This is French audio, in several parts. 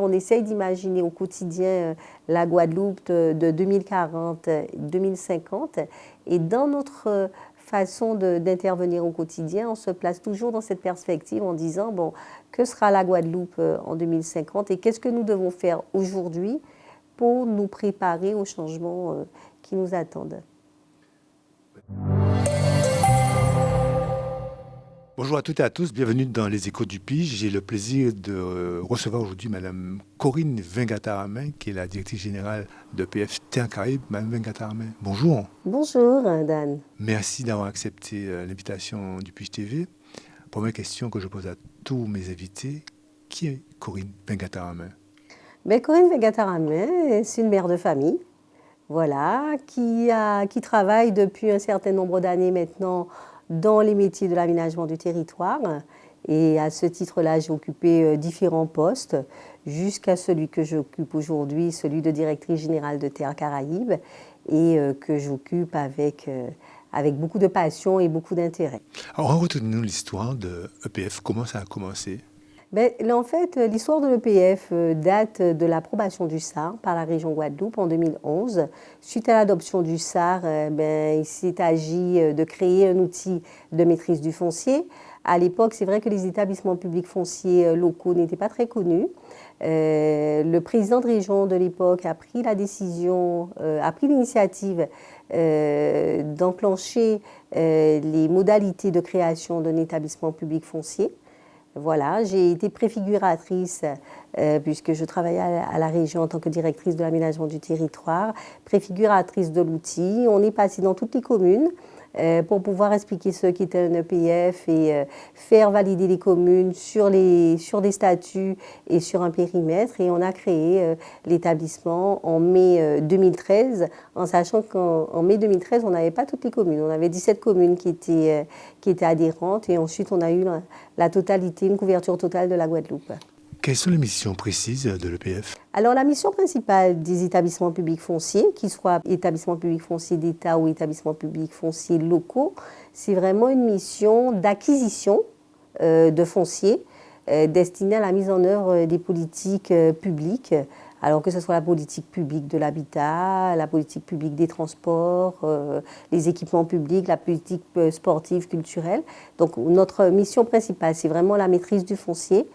On essaye d'imaginer au quotidien la Guadeloupe de 2040, 2050. Et dans notre façon d'intervenir au quotidien, on se place toujours dans cette perspective en disant, bon, que sera la Guadeloupe en 2050 et qu'est-ce que nous devons faire aujourd'hui pour nous préparer aux changements qui nous attendent. Bonjour à toutes et à tous, bienvenue dans les Échos du Pige. J'ai le plaisir de recevoir aujourd'hui Madame Corinne Vingataramé, qui est la directrice générale de PF Terre Caraïbes. Madame Vingataramé, bonjour. Bonjour Dan. Merci d'avoir accepté l'invitation du Pige TV. Première question que je pose à tous mes invités, qui est Corinne Vingataramé? Corinne Vingataramé, c'est une mère de famille, voilà, qui travaille depuis un certain nombre d'années maintenant dans les métiers de l'aménagement du territoire. Et à ce titre-là, j'ai occupé différents postes jusqu'à celui que j'occupe aujourd'hui, celui de directrice générale de Terre Caraïbes, et que j'occupe avec beaucoup de passion et beaucoup d'intérêt. Alors, racontez-nous l'histoire de EPF, comment ça a commencé? En fait, l'histoire de l'EPF date de l'approbation du SAR par la région Guadeloupe en 2011. Suite à l'adoption du SAR, il s'est agi de créer un outil de maîtrise du foncier. À l'époque, c'est vrai que les établissements publics fonciers locaux n'étaient pas très connus. Le président de région de l'époque a pris l'initiative d'enclencher les modalités de création d'un établissement public foncier. Voilà, j'ai été préfiguratrice puisque je travaillais à la région en tant que directrice de l'aménagement du territoire, préfiguratrice de l'outil. On est passé dans toutes les communes pour pouvoir expliquer ce qu'était un EPF et faire valider les communes sur des statuts et sur un périmètre. Et on a créé l'établissement en mai 2013, en sachant qu'en mai 2013, on n'avait pas toutes les communes. On avait 17 communes qui étaient adhérentes et ensuite on a eu la totalité, une couverture totale de la Guadeloupe. Quelles sont les missions précises de l'EPF? Alors la mission principale des établissements publics fonciers, qu'ils soient établissements publics fonciers d'État ou établissements publics fonciers locaux, c'est vraiment une mission d'acquisition de foncier destinée à la mise en œuvre des politiques publiques, alors que ce soit la politique publique de l'habitat, la politique publique des transports, les équipements publics, la politique sportive, culturelle. Donc notre mission principale, c'est vraiment la maîtrise du foncier.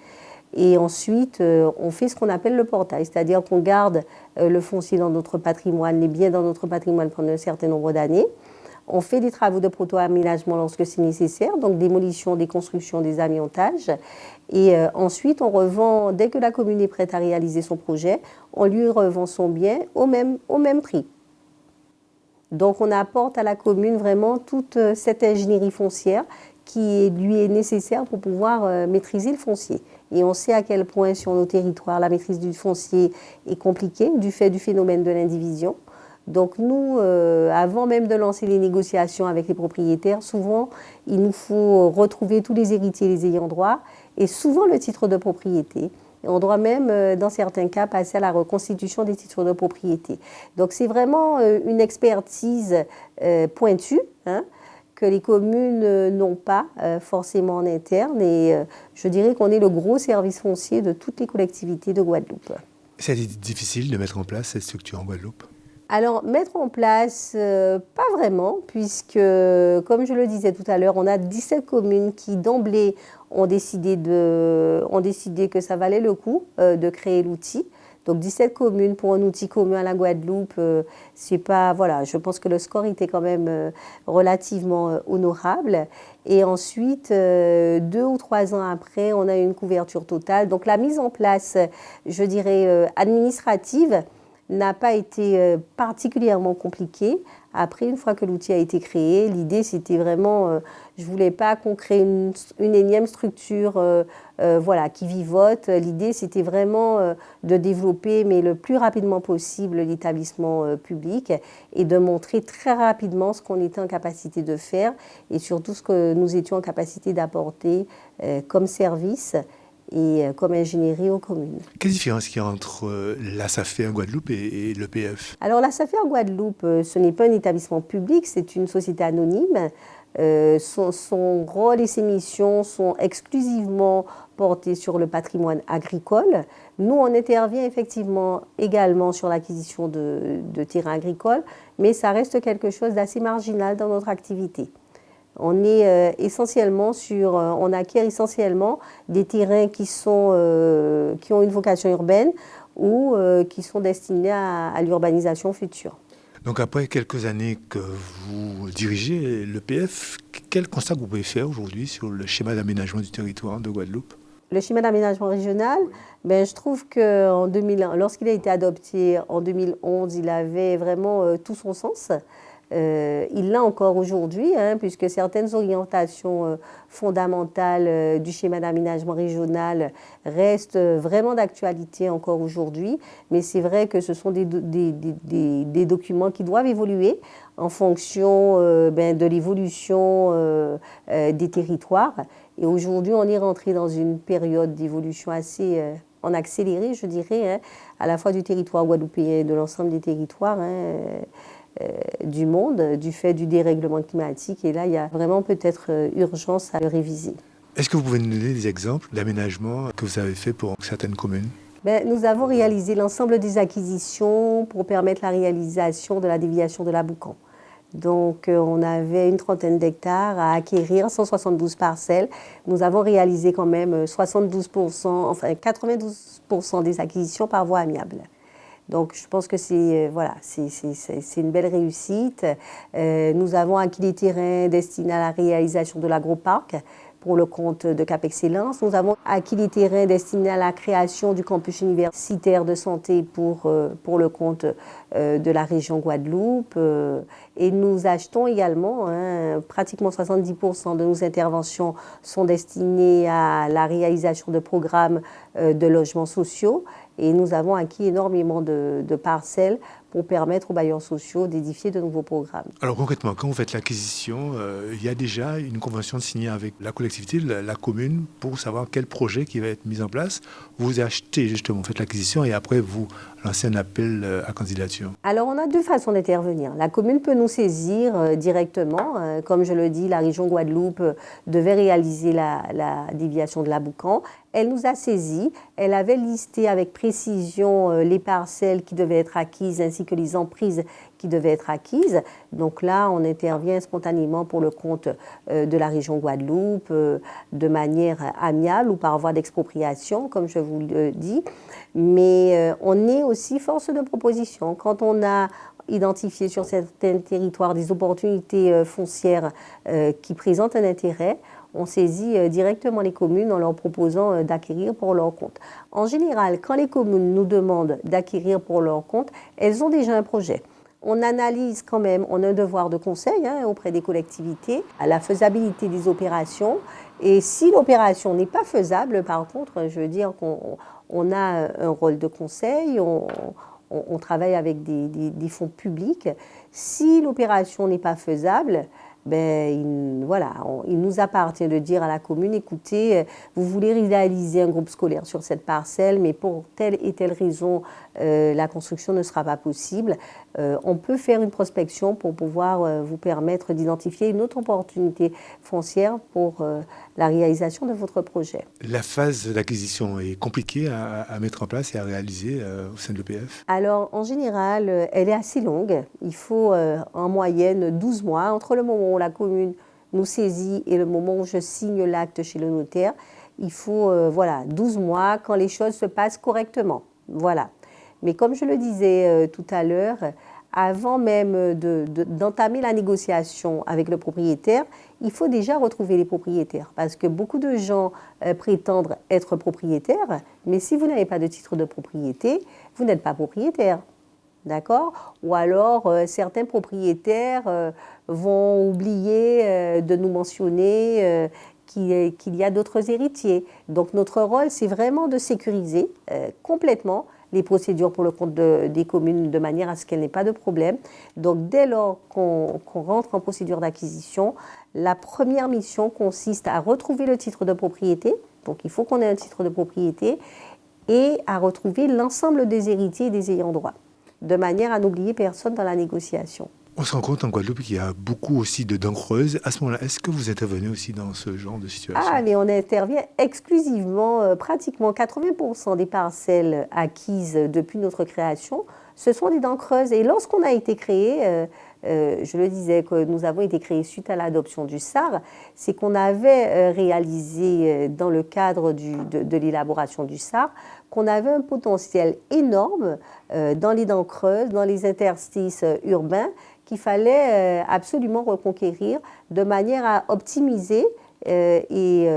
Et ensuite, on fait ce qu'on appelle le portage, c'est-à-dire qu'on garde le foncier dans notre patrimoine, les biens dans notre patrimoine pendant un certain nombre d'années. On fait des travaux de proto-aménagement lorsque c'est nécessaire, donc démolition, déconstruction, désamiantage. Et ensuite, on revend, dès que la commune est prête à réaliser son projet, on lui revend son bien au même prix. Donc on apporte à la commune vraiment toute cette ingénierie foncière qui lui est nécessaire pour pouvoir maîtriser le foncier. Et on sait à quel point sur nos territoires la maîtrise du foncier est compliquée du fait du phénomène de l'indivision. Donc nous, avant même de lancer les négociations avec les propriétaires, souvent il nous faut retrouver tous les héritiers, les ayants droit et souvent le titre de propriété. Et on doit même, dans certains cas, passer à la reconstitution des titres de propriété. Donc c'est vraiment une expertise pointue, que les communes n'ont pas forcément en interne. Et je dirais qu'on est le gros service foncier de toutes les collectivités de Guadeloupe. C'est difficile de mettre en place cette structure en Guadeloupe? Alors, mettre en place, pas vraiment, puisque, comme je le disais tout à l'heure, on a 17 communes qui, d'emblée, ont décidé que ça valait le coup de créer l'outil. Donc 17 communes pour un outil commun à la Guadeloupe, c'est pas, voilà, je pense que le score était quand même relativement honorable. Et ensuite, 2 ou 3 ans après, on a eu une couverture totale. Donc la mise en place, je dirais, administrative, n'a pas été particulièrement compliquée. Après, une fois que l'outil a été créé, l'idée c'était vraiment, je ne voulais pas qu'on crée une énième structure qui vivote. L'idée c'était vraiment de développer, mais le plus rapidement possible, l'établissement public et de montrer très rapidement ce qu'on était en capacité de faire et surtout ce que nous étions en capacité d'apporter comme service et comme ingénierie aux communes. Quelle différence qu'il y a entre la SAFER en Guadeloupe et l'EPF? Alors la SAFER en Guadeloupe, ce n'est pas un établissement public, c'est une société anonyme Son rôle et ses missions sont exclusivement portés sur le patrimoine agricole. Nous, on intervient effectivement également sur l'acquisition de terrains agricoles, mais ça reste quelque chose d'assez marginal dans notre activité. On est on acquiert essentiellement des terrains qui ont une vocation urbaine ou qui sont destinés à l'urbanisation future. Donc après quelques années que vous dirigez l'EPF, quel constat vous pouvez faire aujourd'hui sur le schéma d'aménagement du territoire de Guadeloupe? Le schéma d'aménagement régional, je trouve que lorsqu'il a été adopté en 2011, il avait vraiment tout son sens. Il l'a encore aujourd'hui, puisque certaines orientations fondamentales du schéma d'aménagement régional restent vraiment d'actualité encore aujourd'hui. Mais c'est vrai que ce sont des documents qui doivent évoluer en fonction de l'évolution des territoires. Et aujourd'hui, on est rentré dans une période d'évolution assez en accéléré, je dirais, à la fois du territoire guadeloupéen et de l'ensemble des territoires du monde, du fait du dérèglement climatique. Et là, il y a vraiment peut-être urgence à le réviser. Est-ce que vous pouvez nous donner des exemples d'aménagements que vous avez fait pour certaines communes? Nous avons réalisé l'ensemble des acquisitions pour permettre la réalisation de la déviation de la Boucan. Donc, on avait une trentaine d'hectares à acquérir, 172 parcelles. Nous avons réalisé quand même 92% des acquisitions par voie amiable. Donc, je pense que c'est une belle réussite. Nous avons acquis des terrains destinés à la réalisation de l'agroparc pour le compte de Cap Excellence. Nous avons acquis des terrains destinés à la création du campus universitaire de santé pour le compte de la région Guadeloupe. Et nous achetons également, pratiquement 70% de nos interventions sont destinées à la réalisation de programmes de logements sociaux. Et nous avons acquis énormément de parcelles pour permettre aux bailleurs sociaux d'édifier de nouveaux programmes. Alors concrètement, quand vous faites l'acquisition, il y a déjà une convention signée avec la collectivité, la commune, pour savoir quel projet qui va être mis en place. Vous achetez justement, vous faites l'acquisition et après vous lancez un appel à candidature. Alors on a deux façons d'intervenir. La commune peut nous saisir directement. Comme je le dis, la région Guadeloupe devait réaliser la déviation de la Boucan. Elle nous a saisis. Elle avait listé avec précision les parcelles qui devaient être acquises ainsi que les emprises qui devaient être acquises. Donc là, on intervient spontanément pour le compte de la région Guadeloupe de manière amiable ou par voie d'expropriation, comme je vous le dis. Mais on est aussi force de proposition. Quand on a identifié sur certains territoires des opportunités foncières qui présentent un intérêt, on saisit directement les communes en leur proposant d'acquérir pour leur compte. En général, quand les communes nous demandent d'acquérir pour leur compte, elles ont déjà un projet. On analyse quand même, on a un devoir de conseil auprès des collectivités à la faisabilité des opérations. Et si l'opération n'est pas faisable, par contre, je veux dire qu'on a un rôle de conseil, on travaille avec des fonds publics. Si l'opération n'est pas faisable, il nous appartient de dire à la commune, écoutez, vous voulez réaliser un groupe scolaire sur cette parcelle, mais pour telle et telle raison, la construction ne sera pas possible. On peut faire une prospection pour pouvoir vous permettre d'identifier une autre opportunité foncière pour la réalisation de votre projet. La phase d'acquisition est compliquée à mettre en place et à réaliser au sein de l'EPF? Alors, en général, elle est assez longue. Il faut en moyenne 12 mois entre le moment où la commune nous saisit et le moment où je signe l'acte chez le notaire. Il faut 12 mois quand les choses se passent correctement. Voilà. Mais comme je le disais tout à l'heure, avant même d'entamer la négociation avec le propriétaire, il faut déjà retrouver les propriétaires. Parce que beaucoup de gens prétendent être propriétaires, mais si vous n'avez pas de titre de propriété, vous n'êtes pas propriétaire. D'accord? Ou alors, certains propriétaires vont oublier de nous mentionner qu'il y a d'autres héritiers. Donc, notre rôle, c'est vraiment de sécuriser complètement les procédures pour le compte des communes de manière à ce qu'elles n'aient pas de problème. Donc, dès lors qu'on rentre en procédure d'acquisition, la première mission consiste à retrouver le titre de propriété. Donc, il faut qu'on ait un titre de propriété et à retrouver l'ensemble des héritiers et des ayants droit, de manière à n'oublier personne dans la négociation. On se rend compte en Guadeloupe qu'il y a beaucoup aussi de dents creuses. À ce moment-là, est-ce que vous intervenez aussi dans ce genre de situation? Ah, mais on intervient exclusivement, pratiquement 80% des parcelles acquises depuis notre création, ce sont des dents creuses. Et lorsqu'on a été créé, je le disais, que nous avons été créés suite à l'adoption du SAR, c'est qu'on avait réalisé dans le cadre de l'élaboration du SAR, qu'on avait un potentiel énorme dans les dents creuses, dans les interstices urbains, qu'il fallait absolument reconquérir de manière à optimiser et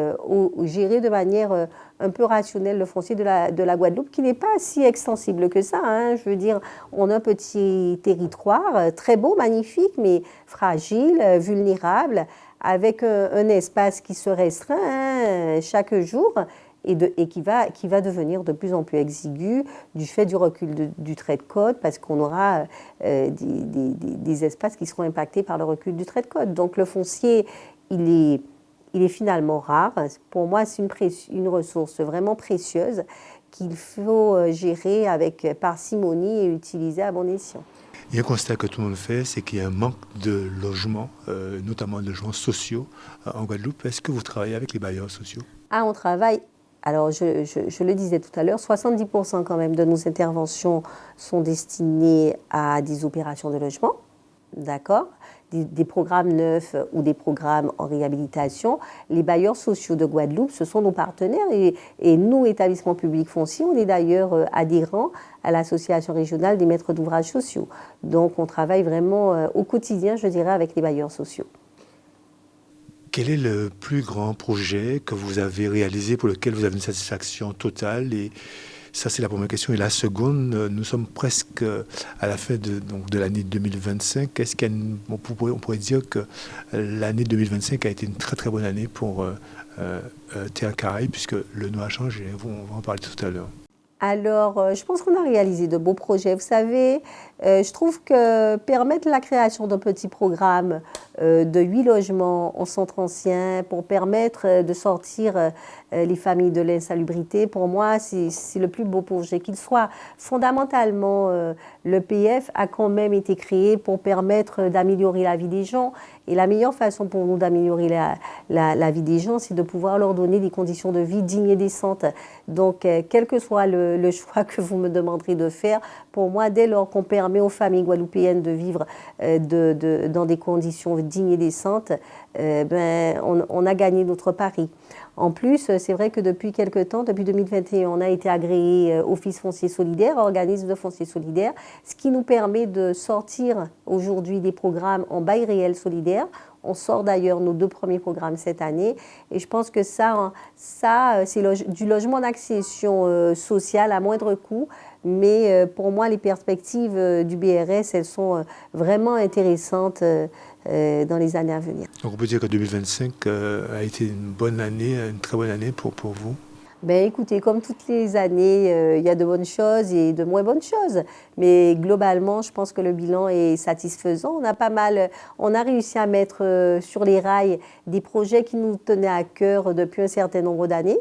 gérer de manière un peu rationnelle le foncier de la Guadeloupe, qui n'est pas si extensible que ça, hein. Je veux dire, on a un petit territoire très beau, magnifique, mais fragile, vulnérable, avec un espace qui se restreint, hein, chaque jour et qui va devenir de plus en plus exigu du fait du recul du trait de côte, parce qu'on aura des espaces qui seront impactés par le recul du trait de côte. Donc le foncier, il est finalement rare. Pour moi, c'est une ressource vraiment précieuse qu'il faut gérer avec parcimonie et utiliser à bon escient. Il y a un constat que tout le monde fait, c'est qu'il y a un manque de logements, notamment de logements sociaux en Guadeloupe. Est-ce que vous travaillez avec les bailleurs sociaux? Ah, on travaille. Alors, je le disais tout à l'heure, 70% quand même de nos interventions sont destinées à des opérations de logement, d'accord, des programmes neufs ou des programmes en réhabilitation. Les bailleurs sociaux de Guadeloupe, ce sont nos partenaires et nous, établissements publics fonciers, on est d'ailleurs adhérents à l'Association régionale des maîtres d'ouvrage sociaux. Donc, on travaille vraiment au quotidien, je dirais, avec les bailleurs sociaux. Quel est le plus grand projet que vous avez réalisé pour lequel vous avez une satisfaction totale? Et ça, c'est la première question. Et la seconde, nous sommes presque à la fin de l'année 2025. On pourrait dire que l'année 2025 a été une très très bonne année pour Terre Caraïbes, puisque le nom a changé. On va en parler tout à l'heure. Alors, je pense qu'on a réalisé de beaux projets. Vous savez, je trouve que permettre la création d'un petit programme de 8 logements en centre ancien pour permettre de sortir les familles de l'insalubrité, pour moi, c'est le plus beau projet qu'il soit. Fondamentalement, l'EPF a quand même été créé pour permettre d'améliorer la vie des gens. Et la meilleure façon pour nous d'améliorer la vie des gens, c'est de pouvoir leur donner des conditions de vie dignes et décentes. Donc, quel que soit le choix que vous me demanderez de faire, pour moi, dès lors qu'on permet aux familles guadeloupéennes de vivre dans des conditions dignes et décentes, on a gagné notre pari. En plus, c'est vrai que depuis quelque temps, depuis 2021, on a été agréé Office foncier solidaire, organisme de foncier solidaire, ce qui nous permet de sortir aujourd'hui des programmes en bail réel solidaire. On sort d'ailleurs nos 2 premiers programmes cette année. Et je pense que ça c'est du logement d'accession sociale à moindre coût. Mais pour moi, les perspectives du BRS, elles sont vraiment intéressantes dans les années à venir. Donc on peut dire que 2025 a été une bonne année, une très bonne année pour vous? Ben, écoutez, comme toutes les années, il y a de bonnes choses et de moins bonnes choses. Mais globalement, je pense que le bilan est satisfaisant. On a réussi à mettre sur les rails des projets qui nous tenaient à cœur depuis un certain nombre d'années.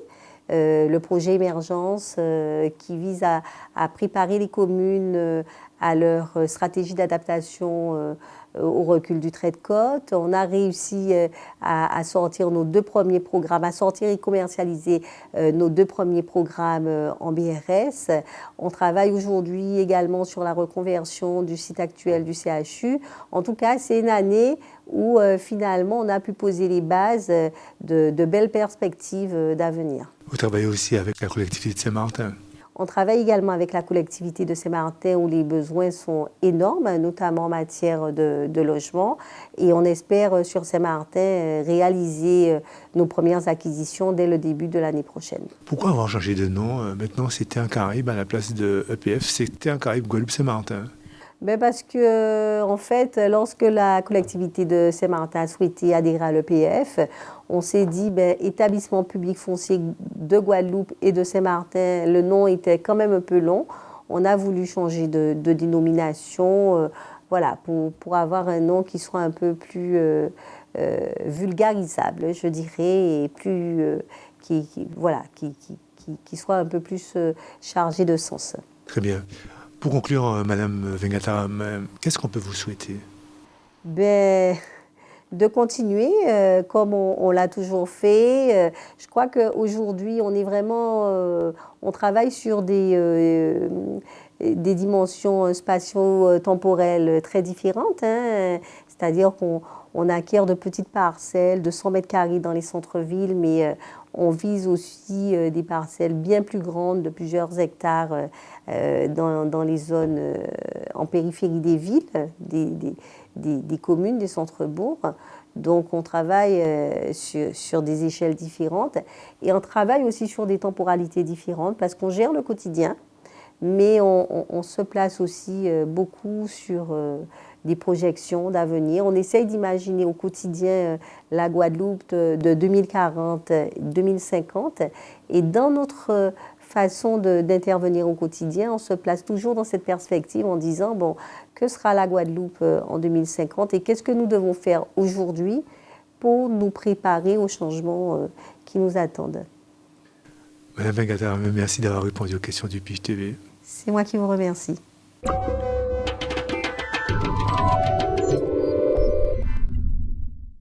Le projet Émergence qui vise à préparer les communes à leur stratégie d'adaptation au recul du trait de côte. On a réussi à sortir nos 2 premiers programmes, à sortir et commercialiser nos 2 premiers programmes en BRS. On travaille aujourd'hui également sur la reconversion du site actuel du CHU. En tout cas, c'est une année où finalement on a pu poser les bases de belles perspectives d'avenir. Vous travaillez aussi avec la collectivité de Saint-Martin. On travaille également avec la collectivité de Saint-Martin où les besoins sont énormes, notamment en matière de logement. Et on espère sur Saint-Martin réaliser nos premières acquisitions dès le début de l'année prochaine. Pourquoi avoir changé de nom? Maintenant, c'est Terre Caraïbes à la place de EPF. C'est Terre Caraïbes Guadeloupe Saint-Martin. Parce que, en fait, lorsque la collectivité de Saint-Martin a souhaité adhérer à l'EPF, on s'est dit, établissement public foncier de Guadeloupe et de Saint-Martin, le nom était quand même un peu long. On a voulu changer de dénomination, voilà, pour avoir un nom qui soit un peu plus vulgarisable, je dirais, et plus, qui soit un peu plus chargé de sens. Très bien. Pour conclure, Madame Vengata, qu'est-ce qu'on peut vous souhaiter? De continuer comme on l'a toujours fait. Je crois qu'aujourd'hui, on est vraiment, on travaille sur des dimensions spatio-temporelles très différentes, hein. C'est-à-dire qu'on acquiert de petites parcelles de 100 mètres carrés dans les centres-villes, mais on vise aussi des parcelles bien plus grandes, de plusieurs hectares, dans les zones en périphérie des villes, des communes, des centres-bourgs. Donc on travaille sur des échelles différentes et on travaille aussi sur des temporalités différentes parce qu'on gère le quotidien, mais on se place aussi beaucoup sur des projections d'avenir. On essaye d'imaginer au quotidien la Guadeloupe de 2040-2050 et dans notre façon d'intervenir au quotidien, on se place toujours dans cette perspective en disant, bon, que sera la Guadeloupe en 2050 et qu'est-ce que nous devons faire aujourd'hui pour nous préparer aux changements qui nous attendent. Madame Vengata-Armé, merci d'avoir répondu aux questions du PIJ TV. C'est moi qui vous remercie.